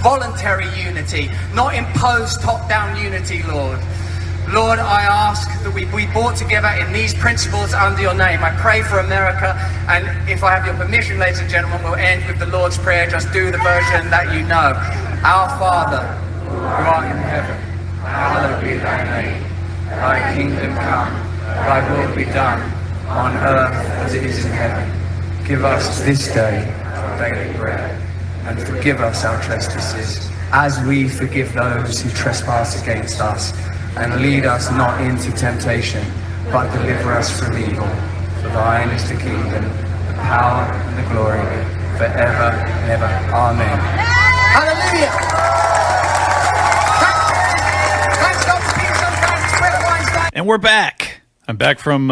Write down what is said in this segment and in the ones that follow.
voluntary unity, not imposed top-down unity, Lord. Lord, I ask that we be brought together in these principles under your name. I pray for America, and if I have your permission, ladies and gentlemen, we'll end with the Lord's Prayer. Just do the version that you know. Our Father, who art in heaven, hallowed be thy name. Thy kingdom come, thy will be done, on earth as it is in heaven. Give us this day our daily bread, and forgive us our trespasses, as we forgive those who trespass against us. And lead us not into temptation, but deliver us from evil. For thine is the kingdom, the power, and the glory, forever and ever. Amen. Hallelujah! Thanks, Dr. Peterson. Thanks, Brother Weinstein. And we're back. I'm back from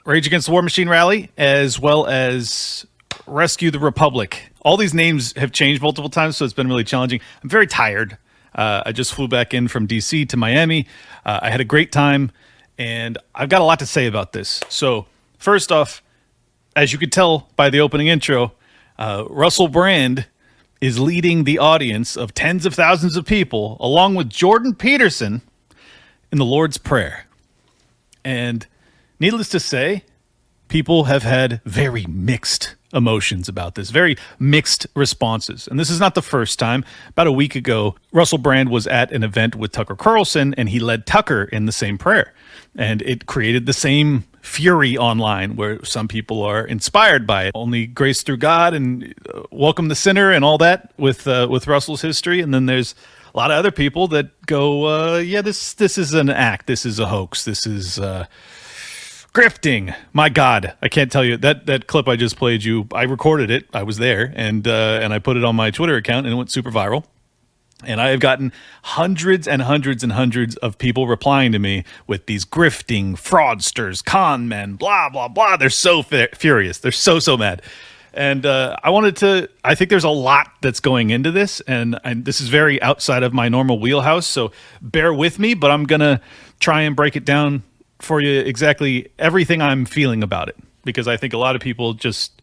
Rage Against the War Machine rally, as well as Rescue the Republic. All these names have changed multiple times, so it's been really challenging. I'm very tired. I just flew back in from DC to Miami. I had a great time, and I've got a lot to say about this. So first off, as you could tell by the opening intro, Russell Brand is leading the audience of tens of thousands of people, along with Jordan Peterson, in the Lord's Prayer. And needless to say, people have had very mixed emotions about this, very mixed responses. And this is not the first time. About a week ago, Russell Brand was at an event with Tucker Carlson, and he led Tucker in the same prayer. And it created the same fury online, where some people are inspired by it. Only grace through God and welcome the sinner and all that with Russell's history. And then there's a lot of other people that go, yeah, this is an act. This is a hoax. This is grifting. My God, I can't tell you that clip I just played you. I recorded it. I was there, and I put it on my Twitter account, and it went super viral. And I have gotten hundreds and hundreds and hundreds of people replying to me with these grifting fraudsters, con men, blah blah blah. They're so furious. They're so mad. And I think there's a lot that's going into this, and this is very outside of my normal wheelhouse. So bear with me, but I'm gonna try and break it down for you exactly everything I'm feeling about it, because I think a lot of people just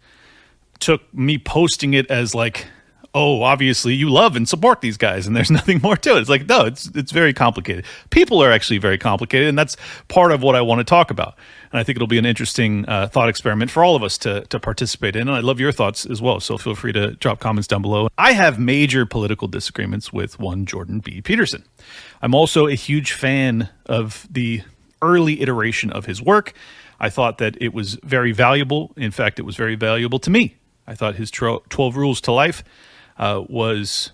took me posting it as like, oh, obviously you love and support these guys and there's nothing more to it. It's like, no, it's very complicated. People are actually very complicated, and that's part of what I want to talk about. And I think it'll be an interesting thought experiment for all of us to participate in. And I'd love your thoughts as well, so feel free to drop comments down below. I have major political disagreements with one Jordan B. Peterson. I'm also a huge fan of the early iteration of his work. I thought that it was very valuable. In fact, it was very valuable to me. I thought his 12 Rules to Life was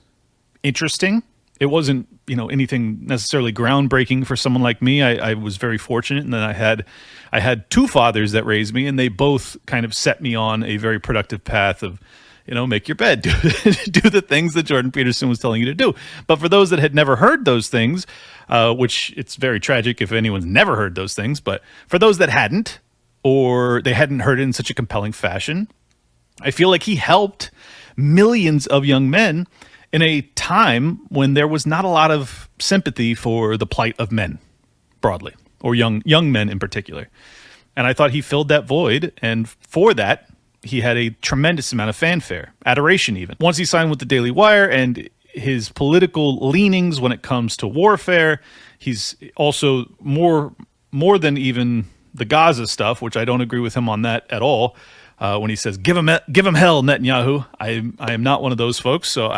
interesting. It wasn't, anything necessarily groundbreaking for someone like me. I was very fortunate, and then I had two fathers that raised me, and they both kind of set me on a very productive path of, make your bed, do the things that Jordan Peterson was telling you to do. But for those that had never heard those things, which it's very tragic if anyone's never heard those things, but for those that hadn't, or they hadn't heard it in such a compelling fashion, I feel like he helped millions of young men in a time when there was not a lot of sympathy for the plight of men broadly, or young men in particular. And I thought he filled that void, and for that, he had a tremendous amount of fanfare, adoration even. Once he signed with the Daily Wire and his political leanings when it comes to warfare, he's also more than even the Gaza stuff, which I don't agree with him on that at all. When he says, give him hell, Netanyahu. I am not one of those folks, so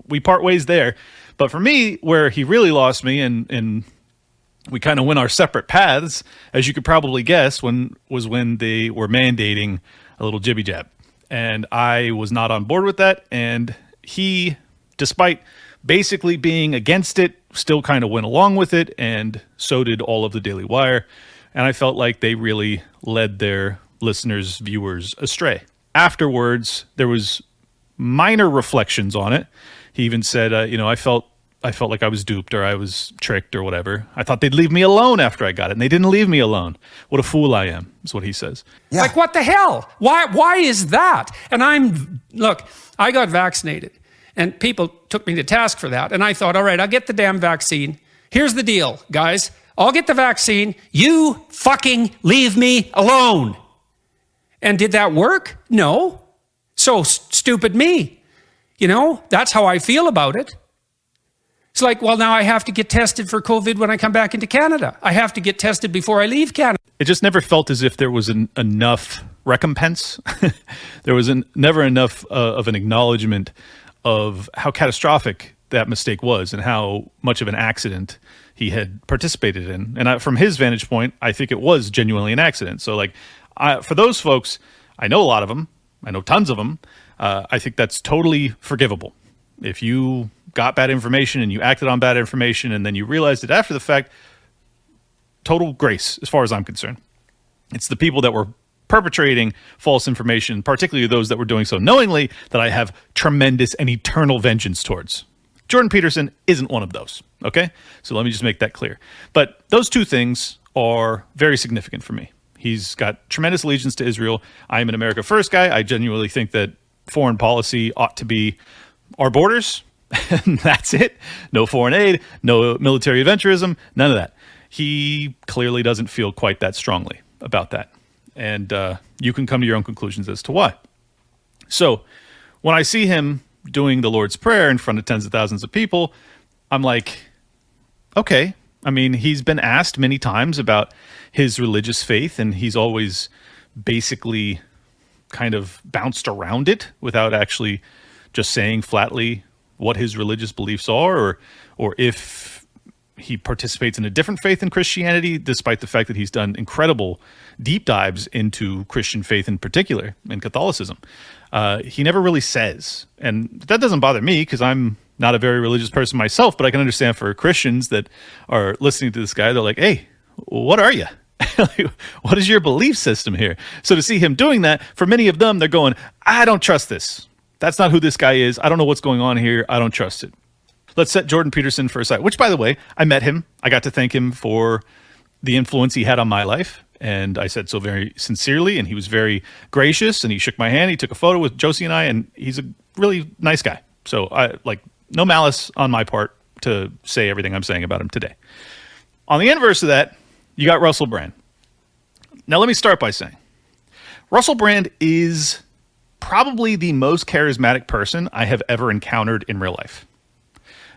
we part ways there. But for me, where he really lost me and we kind of went our separate paths, as you could probably guess, was when they were mandating a little jibby jab. And I was not on board with that. And he, despite basically being against it, still kind of went along with it. And so did all of the Daily Wire. And I felt like they really led their listeners, viewers astray. Afterwards, there was minor reflections on it. He even said, I felt like I was duped or I was tricked or whatever. I thought they'd leave me alone after I got it, and they didn't leave me alone. What a fool I am, is what he says. Yeah. Like, what the hell? Why is that? And look, I got vaccinated, and people took me to task for that, and I thought, all right, I'll get the damn vaccine. Here's the deal, guys. I'll get the vaccine. You fucking leave me alone. And did that work? No. So stupid me. You know, that's how I feel about it. It's like, well, now I have to get tested for COVID when I come back into Canada. I have to get tested before I leave Canada. It just never felt as if there was enough recompense. There was never enough of an acknowledgement of how catastrophic that mistake was and how much of an accident he had participated in. And from his vantage point, I think it was genuinely an accident. So like, for those folks, I know a lot of them. I know tons of them. I think that's totally forgivable. If you got bad information and you acted on bad information and then you realized it after the fact, total grace as far as I'm concerned. It's the people that were perpetrating false information, particularly those that were doing so knowingly, that I have tremendous and eternal vengeance towards. Jordan Peterson isn't one of those, okay? So let me just make that clear. But those two things are very significant for me. He's got tremendous allegiance to Israel. I am an America First guy. I genuinely think that foreign policy ought to be our borders, and that's it. No foreign aid, no military adventurism, none of that. He clearly doesn't feel quite that strongly about that. And you can come to your own conclusions as to why. So when I see him doing the Lord's Prayer in front of tens of thousands of people, I'm like, okay. I mean, he's been asked many times about his religious faith, and he's always basically kind of bounced around it without actually just saying flatly what his religious beliefs are, or if he participates in a different faith than Christianity, despite the fact that he's done incredible deep dives into Christian faith in particular, and Catholicism. He never really says. And that doesn't bother me because I'm not a very religious person myself, but I can understand for Christians that are listening to this guy, they're like, hey, what are you? What is your belief system here? So to see him doing that, for many of them, they're going, I don't trust this. That's not who this guy is. I don't know what's going on here. I don't trust it. Let's set Jordan Peterson for a side, which, by the way, I met him. I got to thank him for the influence he had on my life. And I said so very sincerely, and he was very gracious, and he shook my hand. He took a photo with Josie and I, and he's a really nice guy. So no malice on my part to say everything I'm saying about him today. On the inverse of that, you got Russell Brand. Now, let me start by saying, Russell Brand is probably the most charismatic person I have ever encountered in real life.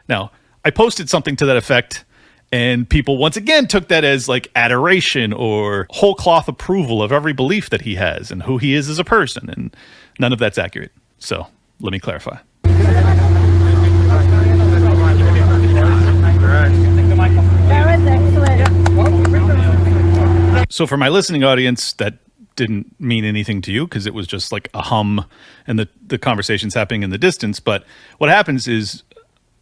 Now, I posted something to that effect, and people once again took that as like adoration or whole cloth approval of every belief that he has and who he is as a person, and none of that's accurate. So let me clarify. So for my listening audience, that didn't mean anything to you because it was just like a hum and the conversation's happening in the distance. But what happens is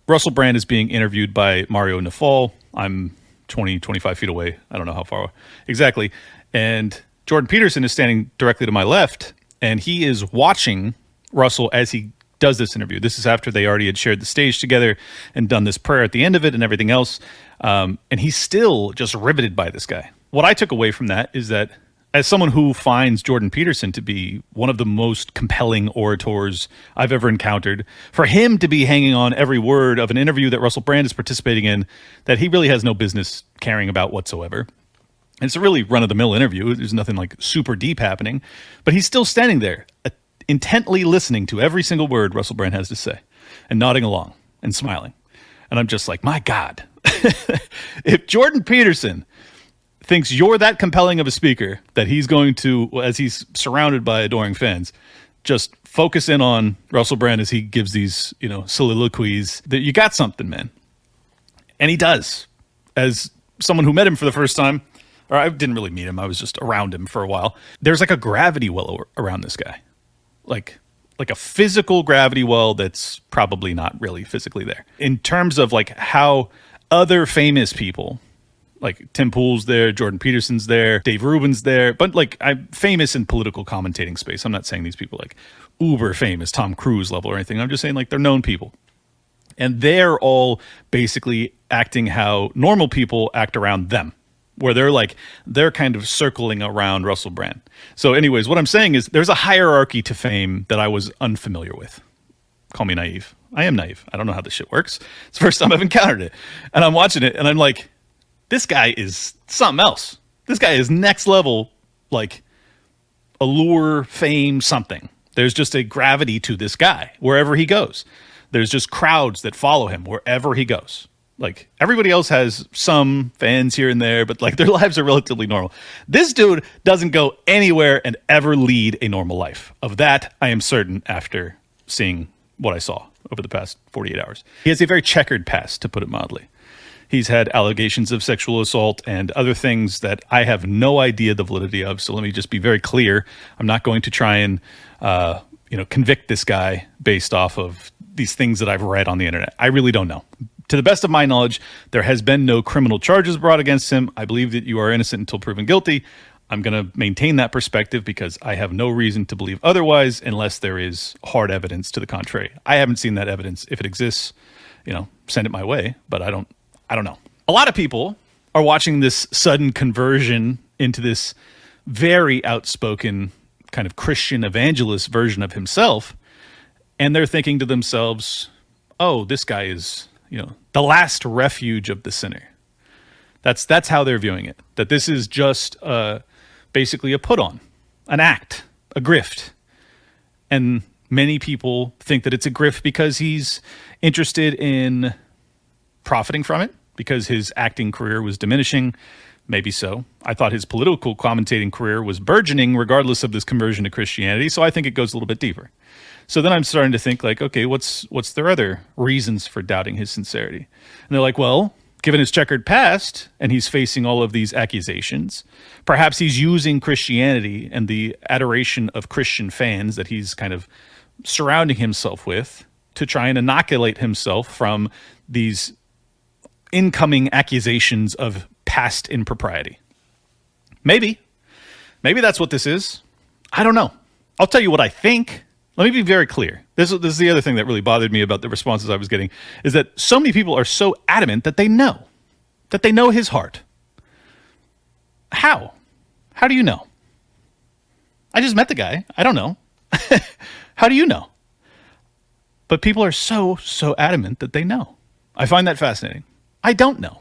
Russell Brand is being interviewed by Mario Nafal. I'm 20, 25 feet away. I don't know how far exactly. And Jordan Peterson is standing directly to my left, and he is watching Russell as he does this interview. This is after they already had shared the stage together and done this prayer at the end of it and everything else. And he's still just riveted by this guy. What I took away from that is that as someone who finds Jordan Peterson to be one of the most compelling orators I've ever encountered, for him to be hanging on every word of an interview that Russell Brand is participating in that he really has no business caring about whatsoever. And it's a really run-of-the-mill interview. There's nothing like super deep happening, but he's still standing there intently listening to every single word Russell Brand has to say and nodding along and smiling. And I'm just like, my God, if Jordan Peterson thinks you're that compelling of a speaker that he's going to, as he's surrounded by adoring fans, just focus in on Russell Brand as he gives these, soliloquies, that you got something, man. And he does. As someone who met him for the first time, or I didn't really meet him, I was just around him for a while. There's like a gravity well around this guy. Like a physical gravity well that's probably not really physically there. In terms of like how other famous people, like Tim Pool's there, Jordan Peterson's there, Dave Rubin's there, but like I'm famous in political commentating space. I'm not saying these people like uber famous, Tom Cruise level or anything. I'm just saying like they're known people. And they're all basically acting how normal people act around them, where they're kind of circling around Russell Brand. So anyways, what I'm saying is there's a hierarchy to fame that I was unfamiliar with. Call me naive. I am naive. I don't know how this shit works. It's the first time I've encountered it. And I'm watching it and I'm like, this guy is something else. This guy is next level, like allure, fame, something. There's just a gravity to this guy wherever he goes. There's just crowds that follow him wherever he goes. Like, everybody else has some fans here and there, but like their lives are relatively normal. This dude doesn't go anywhere and ever lead a normal life. Of that, I am certain after seeing what I saw over the past 48 hours. He has a very checkered past, to put it mildly. He's had allegations of sexual assault and other things that I have no idea the validity of. So let me just be very clear. I'm not going to try and convict this guy based off of these things that I've read on the internet. I really don't know. To the best of my knowledge, there has been no criminal charges brought against him. I believe that you are innocent until proven guilty. I'm going to maintain that perspective because I have no reason to believe otherwise unless there is hard evidence to the contrary. I haven't seen that evidence. If it exists, send it my way, but I don't know. A lot of people are watching this sudden conversion into this very outspoken kind of Christian evangelist version of himself, and they're thinking to themselves, oh, this guy is the last refuge of the sinner. That's how they're viewing it. That this is just basically a put on, an act, a grift. And many people think that it's a grift because he's interested in profiting from it, because his acting career was diminishing. Maybe so. I thought his political commentating career was burgeoning regardless of this conversion to Christianity, so I think it goes a little bit deeper. So then I'm starting to think like, okay, what's their other reasons for doubting his sincerity? And they're like, well, given his checkered past and he's facing all of these accusations, perhaps he's using Christianity and the adoration of Christian fans that he's kind of surrounding himself with to try and inoculate himself from these incoming accusations of past impropriety. Maybe that's what this is. I don't know. I'll tell you what I think. Let me be very clear. This is the other thing that really bothered me about the responses I was getting, is that so many people are so adamant that they know his heart. How? How do you know? I just met the guy. I don't know. How do you know? But people are so adamant that they know. I find that fascinating. I don't know.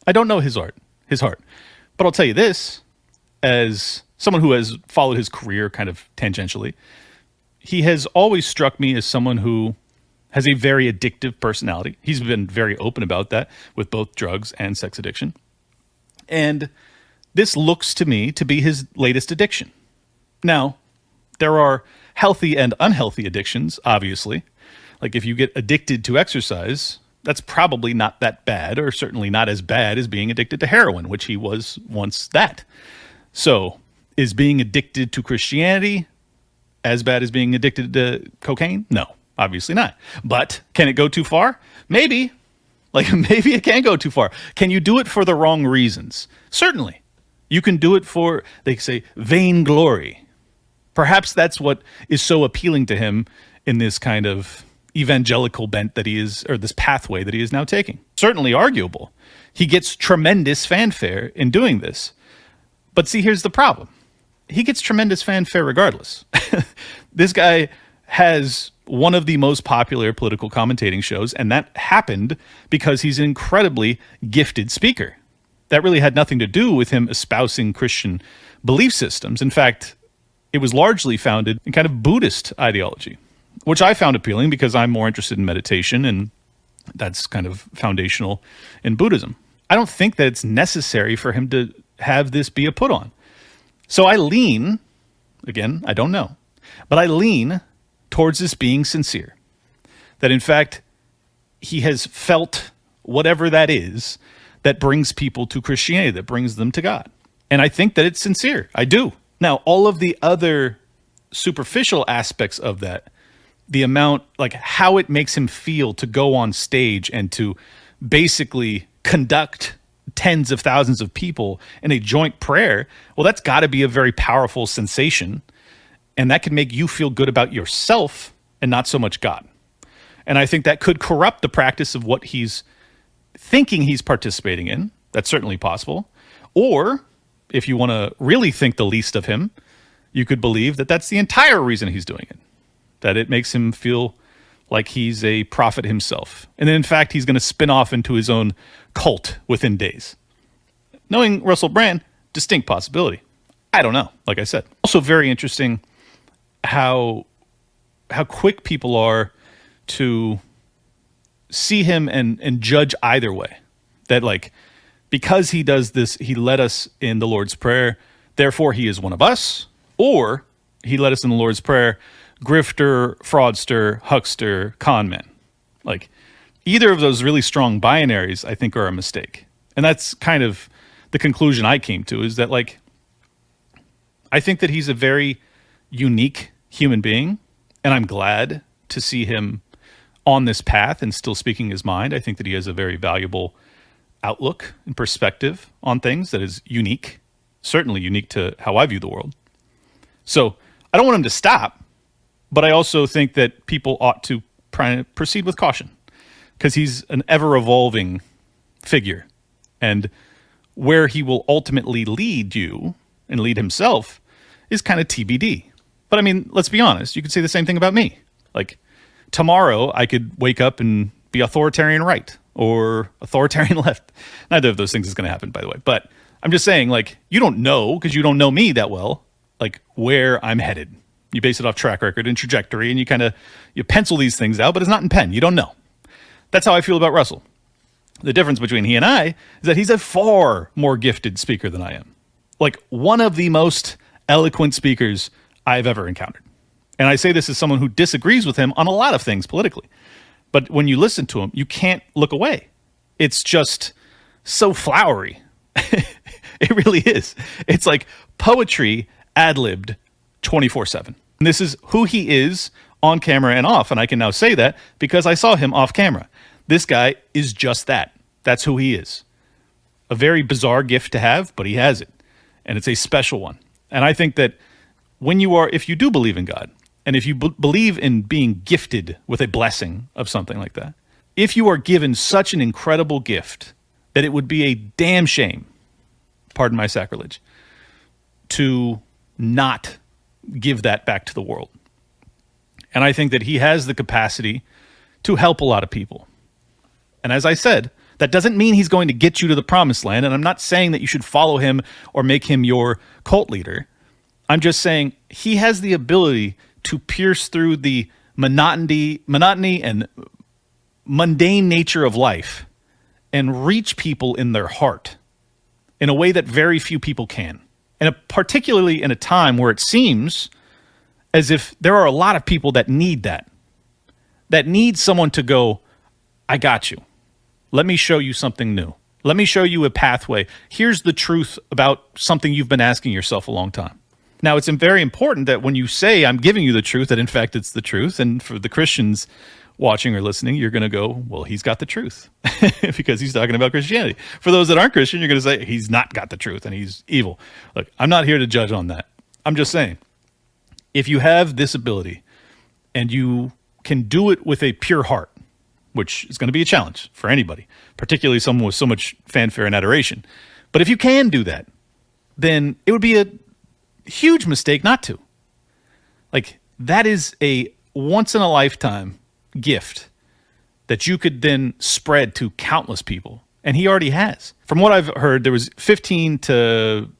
I don't know his heart. But I'll tell you this, as someone who has followed his career kind of tangentially, he has always struck me as someone who has a very addictive personality. He's been very open about that with both drugs and sex addiction. And this looks to me to be his latest addiction. Now, there are healthy and unhealthy addictions, obviously. Like if you get addicted to exercise, that's probably not that bad, or certainly not as bad as being addicted to heroin, which he was once that. So is being addicted to Christianity as bad as being addicted to cocaine? No, obviously not. But can it go too far? Maybe. Maybe it can go too far. Can you do it for the wrong reasons? Certainly. You can do it for, they say, vainglory. Perhaps that's what is so appealing to him in this kind of evangelical bent that he is, or this pathway that he is now taking. Certainly arguable. He gets tremendous fanfare in doing this. But see, here's the problem. He gets tremendous fanfare regardless. This guy has one of the most popular political commentating shows, and that happened because he's an incredibly gifted speaker. That really had nothing to do with him espousing Christian belief systems. In fact, it was largely founded in kind of Buddhist ideology, which I found appealing because I'm more interested in meditation, and that's kind of foundational in Buddhism. I don't think that it's necessary for him to have this be a put on. So I lean, again, I don't know, but I lean towards this being sincere. That in fact, he has felt whatever that is that brings people to Christianity, that brings them to God. And I think that it's sincere. I do. Now, all of the other superficial aspects of that, the amount, like how it makes him feel to go on stage and to basically conduct tens of thousands of people in a joint prayer, well, that's got to be a very powerful sensation. And that can make you feel good about yourself and not so much God. And I think that could corrupt the practice of what he's thinking he's participating in. That's certainly possible. Or if you want to really think the least of him, you could believe that that's the entire reason he's doing it. That it makes him feel like he's a prophet himself. And then in fact, he's going to spin off into his own cult within days. Knowing Russell Brand, distinct possibility. I don't know, like I said. Also very interesting how how quick people are to see him and judge either way. That like, because he does this, he led us in the Lord's Prayer, therefore he is one of us, or he led us in the Lord's Prayer, grifter, fraudster, huckster, con man. Like, either of those really strong binaries, I think, are a mistake. And that's kind of the conclusion I came to, is that, like, I think that he's a very unique human being, and I'm glad to see him on this path and still speaking his mind. I think that he has a very valuable outlook and perspective on things that is unique, certainly unique to how I view the world. So I don't want him to stop, but I also think that people ought to proceed with caution, because he's an ever-evolving figure. And where he will ultimately lead you and lead himself is kind of TBD. But I mean, let's be honest. You could say the same thing about me. Like, tomorrow I could wake up and be authoritarian right or authoritarian left. Neither of those things is going to happen, by the way. But I'm just saying, like, you don't know, because you don't know me that well, like, where I'm headed. You base it off track record and trajectory, and you pencil these things out, but it's not in pen. You don't know. That's how I feel about Russell. The difference between he and I is that he's a far more gifted speaker than I am. Like, one of the most eloquent speakers I've ever encountered. And I say this as someone who disagrees with him on a lot of things politically. But when you listen to him, you can't look away. It's just so flowery. It really is. It's like poetry ad-libbed 24/7. And this is who he is on camera and off. And I can now say that because I saw him off camera. This guy is just that. That's who he is. A very bizarre gift to have, but he has it. And it's a special one. And I think that if you do believe in God, and if you believe in being gifted with a blessing of something like that, if you are given such an incredible gift that it would be a damn shame, pardon my sacrilege, to not give that back to the world. And I think that he has the capacity to help a lot of people. And as I said, that doesn't mean he's going to get you to the promised land. And I'm not saying that you should follow him or make him your cult leader. I'm just saying he has the ability to pierce through the monotony and mundane nature of life and reach people in their heart in a way that very few people can. And particularly in a time where it seems as if there are a lot of people that need that need someone to go, I got you. Let me show you something new. Let me show you a pathway. Here's the truth about something you've been asking yourself a long time. Now, it's very important that when you say, I'm giving you the truth, that in fact it's the truth. And for the Christians watching or listening, you're going to go, well, he's got the truth because he's talking about Christianity. For those that aren't Christian, you're going to say, he's not got the truth and he's evil. Look, I'm not here to judge on that. I'm just saying, if you have this ability and you can do it with a pure heart, which is going to be a challenge for anybody, particularly someone with so much fanfare and adoration. But if you can do that, then it would be a huge mistake not to. Like, that is a once-in-a-lifetime gift that you could then spread to countless people. And he already has. From what I've heard, there was 15 to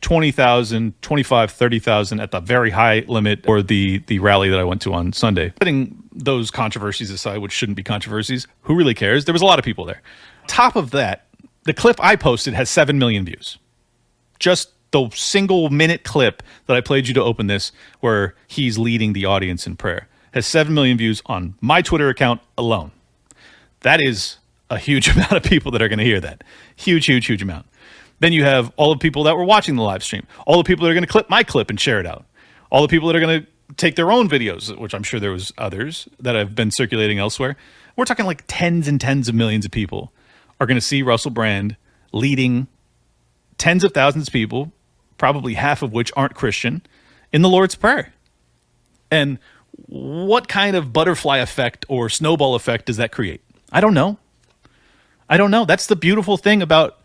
20,000, 25, 30,000 at the very high limit, or the rally that I went to on Sunday. Putting those controversies aside, which shouldn't be controversies, who really cares? There was a lot of people there. Top of that, the clip I posted has 7 million views. Just the single minute clip that I played you to open this, where he's leading the audience in prayer, has 7 million views on my Twitter account alone. That is a huge amount of people that are going to hear that. Huge, huge, huge amount. Then you have all the people that were watching the live stream, all the people that are going to clip my clip and share it out, all the people that are going to take their own videos, which I'm sure there was others that have been circulating elsewhere. We're talking like tens and tens of millions of people are going to see Russell Brand leading tens of thousands of people, probably half of which aren't Christian, in the Lord's Prayer. And what kind of butterfly effect or snowball effect does that create? I don't know. That's the beautiful thing about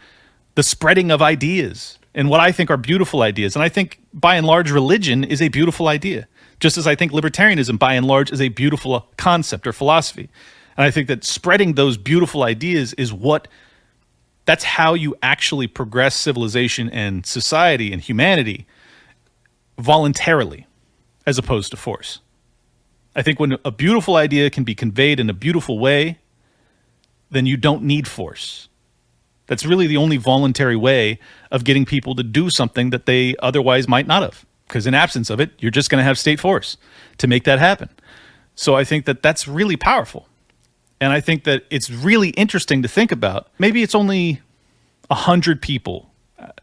the spreading of ideas and what I think are beautiful ideas. And I think, by and large, religion is a beautiful idea, just as I think libertarianism, by and large, is a beautiful concept or philosophy. And I think that spreading those beautiful ideas that's how you actually progress civilization and society and humanity voluntarily, as opposed to force. I think when a beautiful idea can be conveyed in a beautiful way, then you don't need force. That's really the only voluntary way of getting people to do something that they otherwise might not have. Because in absence of it, you're just going to have state force to make that happen. So I think that that's really powerful. And I think that it's really interesting to think about. Maybe it's only 100 people.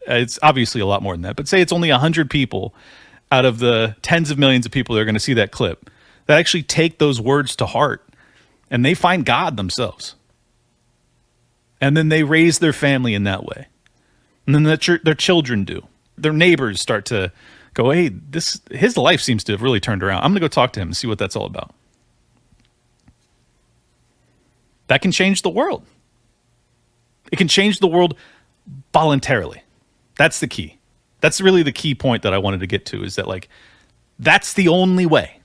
It's obviously a lot more than that. But say it's only 100 people out of the tens of millions of people that are going to see that clip that actually take those words to heart and they find God themselves. And then they raise their family in that way. And then their children do. Their neighbors start to go, hey, his life seems to have really turned around. I'm going to go talk to him and see what that's all about. That can change the world. It can change the world voluntarily. That's the key. That's really the key point that I wanted to get to, is that that's the only way.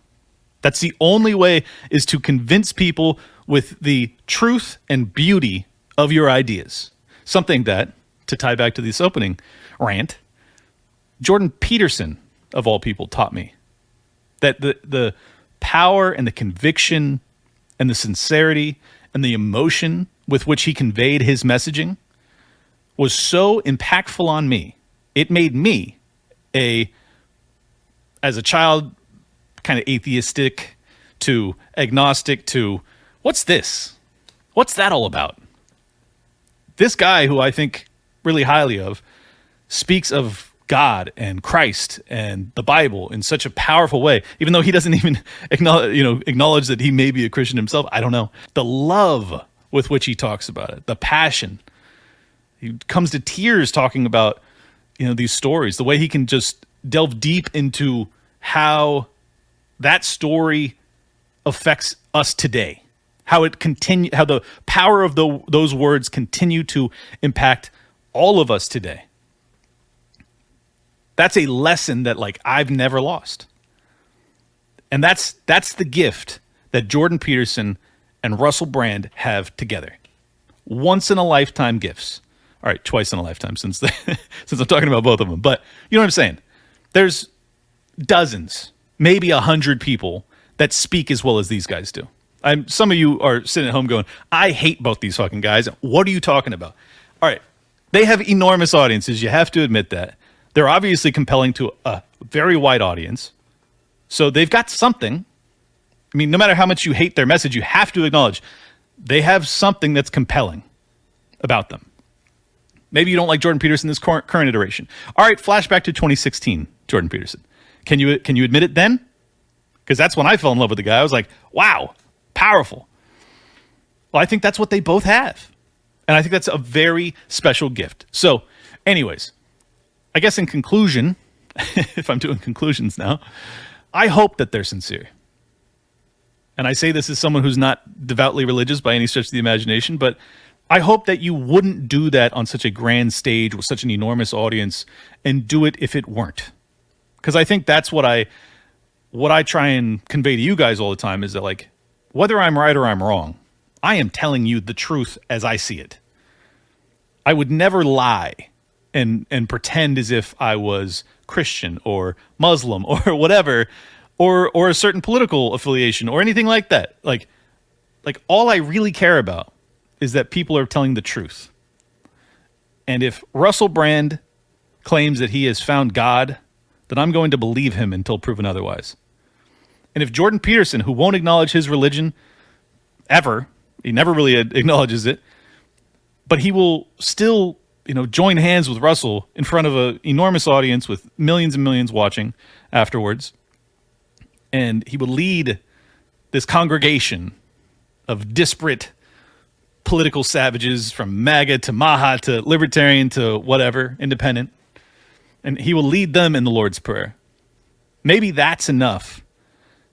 That's the only way, is to convince people with the truth and beauty of your ideas. Something that, to tie back to this opening rant, Jordan Peterson, of all people, taught me. That the power and the conviction and the sincerity and the emotion with which he conveyed his messaging was so impactful on me. It made me, as a child, kind of atheistic to agnostic to, what's this? What's that all about? This guy, who I think really highly of, speaks of God and Christ and the Bible in such a powerful way, even though he doesn't even acknowledge that he may be a Christian himself. I don't know. The love with which he talks about it, the passion. He comes to tears talking about, these stories, the way he can just delve deep into how that story affects us today, how the power of those words continue to impact all of us today. That's a lesson that I've never lost. And that's the gift that Jordan Peterson and Russell Brand have together. Once in a lifetime gifts. All right, twice in a lifetime since I'm talking about both of them. But you know what I'm saying? There's dozens, maybe 100 people that speak as well as these guys do. Some of you are sitting at home going, I hate both these fucking guys. What are you talking about? All right, they have enormous audiences. You have to admit that. They're obviously compelling to a very wide audience. So they've got something. I mean, no matter how much you hate their message, you have to acknowledge they have something that's compelling about them. Maybe you don't like Jordan Peterson this current iteration. All right, flashback to 2016, Jordan Peterson. Can you admit it then? Because that's when I fell in love with the guy. I was like, wow, powerful. Well, I think that's what they both have. And I think that's a very special gift. So, anyways, I guess in conclusion, if I'm doing conclusions now, I hope that they're sincere. And I say this as someone who's not devoutly religious by any stretch of the imagination, but I hope that you wouldn't do that on such a grand stage with such an enormous audience and do it if it weren't. Because I think that's what I try and convey to you guys all the time, is that whether I'm right or I'm wrong, I am telling you the truth as I see it. I would never lie and pretend as if I was Christian or Muslim or whatever, or a certain political affiliation or anything like that. Like all I really care about is that people are telling the truth. And if Russell Brand claims that he has found God, then I'm going to believe him until proven otherwise. And if Jordan Peterson, who won't acknowledge his religion ever, he never really acknowledges it, but he will still, join hands with Russell in front of an enormous audience with millions and millions watching afterwards, and he will lead this congregation of disparate political savages from MAGA to Maha to libertarian to whatever, independent. And he will lead them in the Lord's Prayer. Maybe that's enough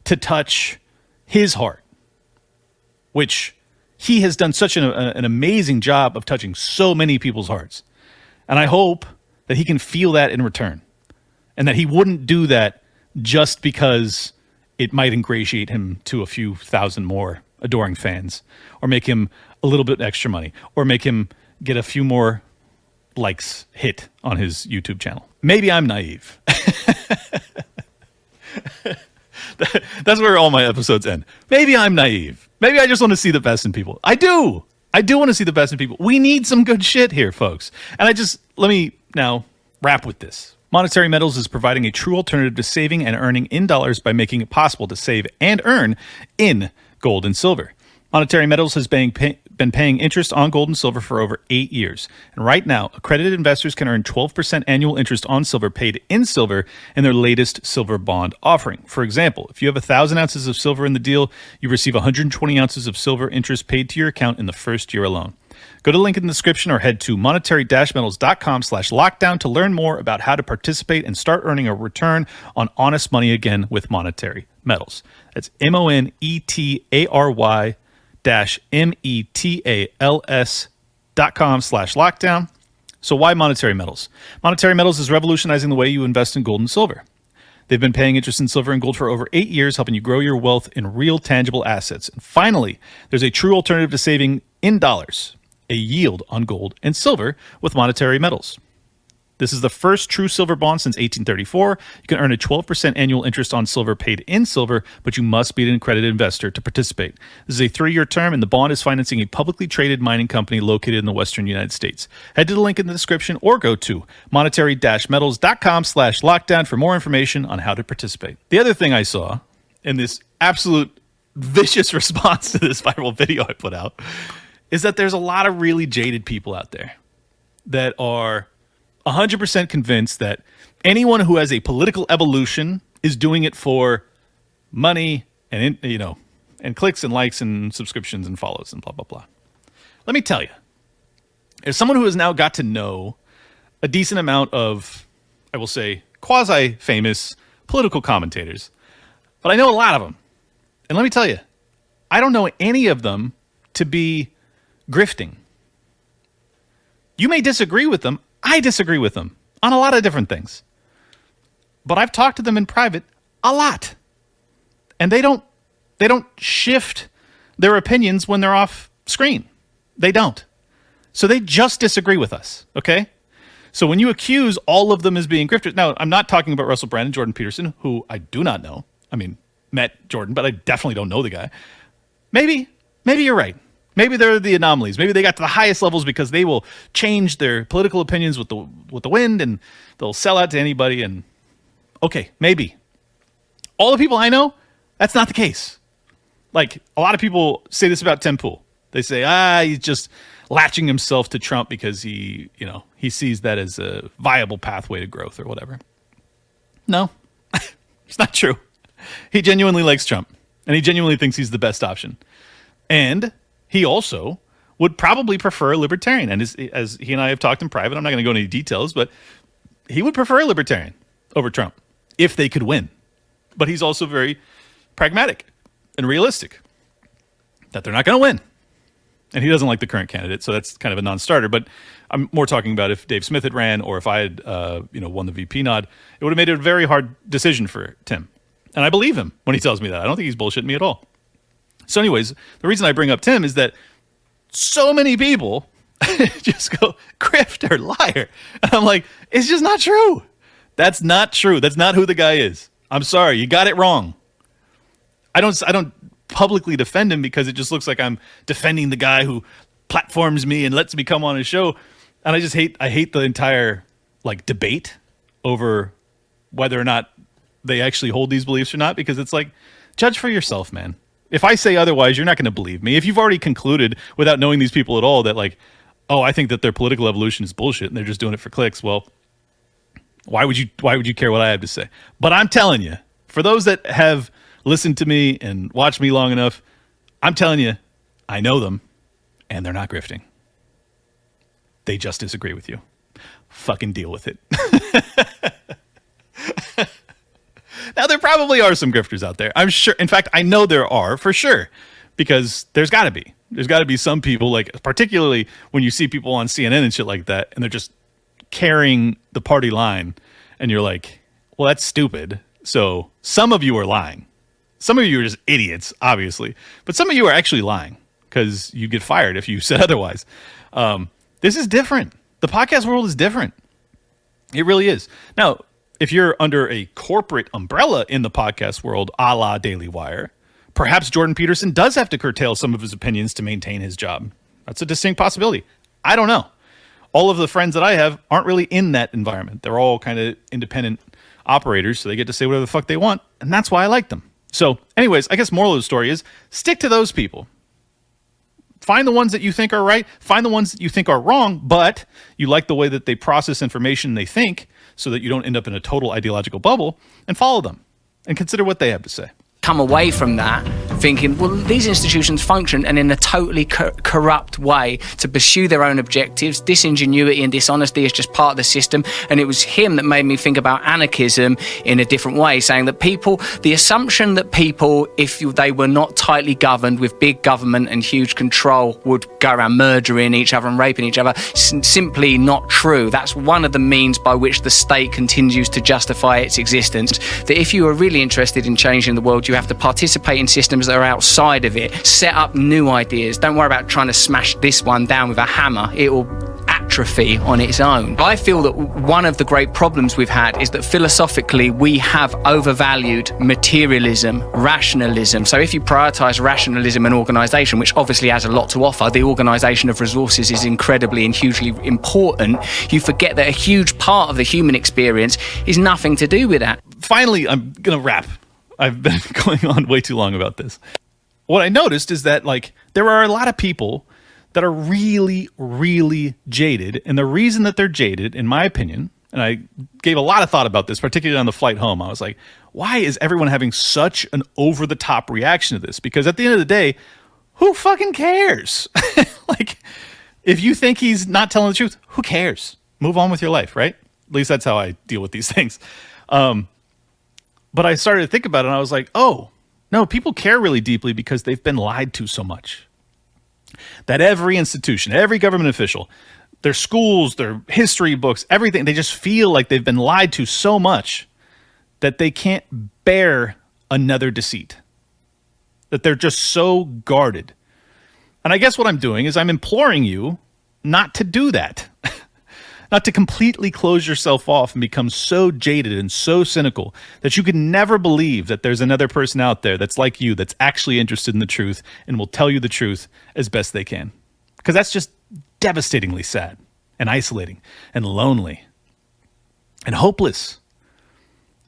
to touch his heart, which he has done such an amazing job of touching so many people's hearts. And I hope that he can feel that in return, and that he wouldn't do that just because it might ingratiate him to a few thousand more adoring fans, or make him a little bit extra money, or make him get a few more likes hit on his YouTube channel. Maybe I'm naive. That's where all my episodes end. Maybe I'm naive. Maybe I just want to see the best in people. I do want to see the best in people. We need some good shit here, folks. And let me now wrap with this. Monetary Metals is providing a true alternative to saving and earning in dollars by making it possible to save and earn in gold and silver. Monetary Metals has been paying interest on gold and silver for over 8 years. And right now, accredited investors can earn 12% annual interest on silver paid in silver in their latest silver bond offering. For example, if you have 1,000 ounces of silver in the deal, you receive 120 ounces of silver interest paid to your account in the first year alone. Go to the link in the description or head to monetary-metals.com/lockdown to learn more about how to participate and start earning a return on honest money again with Monetary Metals. That's monetary-metals.com/lockdown. So why Monetary Metals? Monetary Metals is revolutionizing the way you invest in gold and silver. They've been paying interest in silver and gold for over 8 years, helping you grow your wealth in real tangible assets. And finally, there's a true alternative to saving in dollars, a yield on gold and silver with Monetary Metals. This is the first true silver bond since 1834. You can earn a 12% annual interest on silver paid in silver, but you must be an accredited investor to participate. This is a 3-year term, and the bond is financing a publicly traded mining company located in the western United States. Head to the link in the description or go to monetary-metals.com/lockdown for more information on how to participate. The other thing I saw in this absolute vicious response to this viral video I put out is that there's a lot of really jaded people out there that are 100% convinced that anyone who has a political evolution is doing it for money and and clicks and likes and subscriptions and follows and blah blah blah. Let me tell you, as someone who has now got to know a decent amount of, I will say, quasi-famous political commentators, but I know a lot of them, and let me tell you, I don't know any of them to be grifting. You may disagree with them. I disagree with them on a lot of different things. But I've talked to them in private a lot. And they don't shift their opinions when they're off screen. They don't. So they just disagree with us, okay? So when you accuse all of them as being grifters, now I'm not talking about Russell Brand and Jordan Peterson, who I do not know. I mean, met Jordan, but I definitely don't know the guy. Maybe you're right. Maybe they're the anomalies. Maybe they got to the highest levels because they will change their political opinions with the wind, and they'll sell out to anybody. And okay, maybe. All the people I know, that's not the case. Like, a lot of people say this about Tim Pool. They say, he's just latching himself to Trump because he sees that as a viable pathway to growth or whatever. No, it's not true. He genuinely likes Trump, and he genuinely thinks he's the best option. And he also would probably prefer a libertarian. And as he and I have talked in private, I'm not going to go into any details, but he would prefer a libertarian over Trump if they could win. But he's also very pragmatic and realistic that they're not going to win. And he doesn't like the current candidate, so that's kind of a non-starter. But I'm more talking about if Dave Smith had ran, or if I had won the VP nod, it would have made it a very hard decision for Tim. And I believe him when he tells me that. I don't think he's bullshitting me at all. So anyways, the reason I bring up Tim is that so many people just go, grifter, liar. And I'm like, it's just not true. That's not true. That's not who the guy is. I'm sorry. You got it wrong. I don't publicly defend him because it just looks like I'm defending the guy who platforms me and lets me come on his show. And I hate the entire debate over whether or not they actually hold these beliefs or not, because it's like, judge for yourself, man. If I say otherwise, you're not going to believe me. If you've already concluded without knowing these people at all that I think that their political evolution is bullshit and they're just doing it for clicks, well, why would you care what I have to say? But I'm telling you, for those that have listened to me and watched me long enough, I'm telling you, I know them, and they're not grifting. They just disagree with you. Fucking deal with it. Now, there probably are some grifters out there. I'm sure. In fact, I know there are for sure, because there's got to be. There's got to be some people, particularly when you see people on CNN and shit like that, and they're just carrying the party line, and you're like, well, that's stupid. So some of you are lying. Some of you are just idiots, obviously. But some of you are actually lying, because you get fired if you said otherwise. This is different. The podcast world is different. It really is. Now, if you're under a corporate umbrella in the podcast world, a la Daily Wire, perhaps Jordan Peterson does have to curtail some of his opinions to maintain his job. That's a distinct possibility. I don't know. All of the friends that I have aren't really in that environment. They're all kind of independent operators, so they get to say whatever the fuck they want, and that's why I like them. So anyways, I guess moral of the story is stick to those people. Find the ones that you think are right, find the ones that you think are wrong, but you like the way that they process information they think so that you don't end up in a total ideological bubble, and follow them and consider what they have to say. Come away from that thinking, well, these institutions function and in a totally corrupt way to pursue their own objectives. Disingenuity and dishonesty is just part of the system. And it was him that made me think about anarchism in a different way, saying that people, the assumption that people, if they were not tightly governed with big government and huge control, would go around murdering each other and raping each other, simply not true. That's one of the means by which the state continues to justify its existence. That if you are really interested in changing the world, you have to participate in systems that are outside of it, set up new ideas. Don't worry about trying to smash this one down with a hammer. It will atrophy on its own. I feel that one of the great problems we've had is that philosophically we have overvalued materialism, rationalism. So if you prioritize rationalism and organization, which obviously has a lot to offer, the organization of resources is incredibly and hugely important, you forget that a huge part of the human experience is nothing to do with that. Finally, I'm going to wrap. I've been going on way too long about this. What I noticed is that, like, there are a lot of people that are really, really jaded. And the reason that they're jaded, in my opinion, and I gave a lot of thought about this, particularly on the flight home, I was like, why is everyone having such an over-the-top reaction to this? Because at the end of the day, who fucking cares? Like, if you think he's not telling the truth, who cares? Move on with your life, right? At least that's how I deal with these things. But I started to think about it, and I was like, oh, no, people care really deeply because they've been lied to so much. That every institution, every government official, their schools, their history books, everything, they just feel like they've been lied to so much that they can't bear another deceit. That they're just so guarded. And I guess what I'm doing is I'm imploring you not to do that. Not to completely close yourself off and become so jaded and so cynical that you can never believe that there's another person out there that's like you, that's actually interested in the truth and will tell you the truth as best they can. Because that's just devastatingly sad and isolating and lonely and hopeless.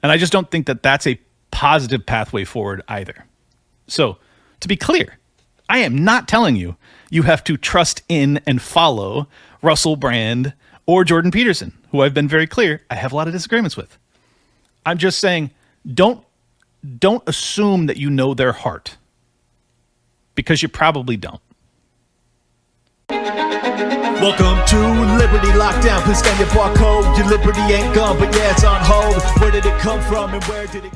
And I just don't think that that's a positive pathway forward either. So, to be clear, I am not telling you you have to trust in and follow Russell Brand or Jordan Peterson, who I've been very clear I have a lot of disagreements with. I'm just saying, don't assume that you know their heart, because you probably don't. Welcome to Liberty Lockdown. Please scan your barcode. Your liberty ain't gone, but yeah, it's on hold. Where did it come from and where did it go?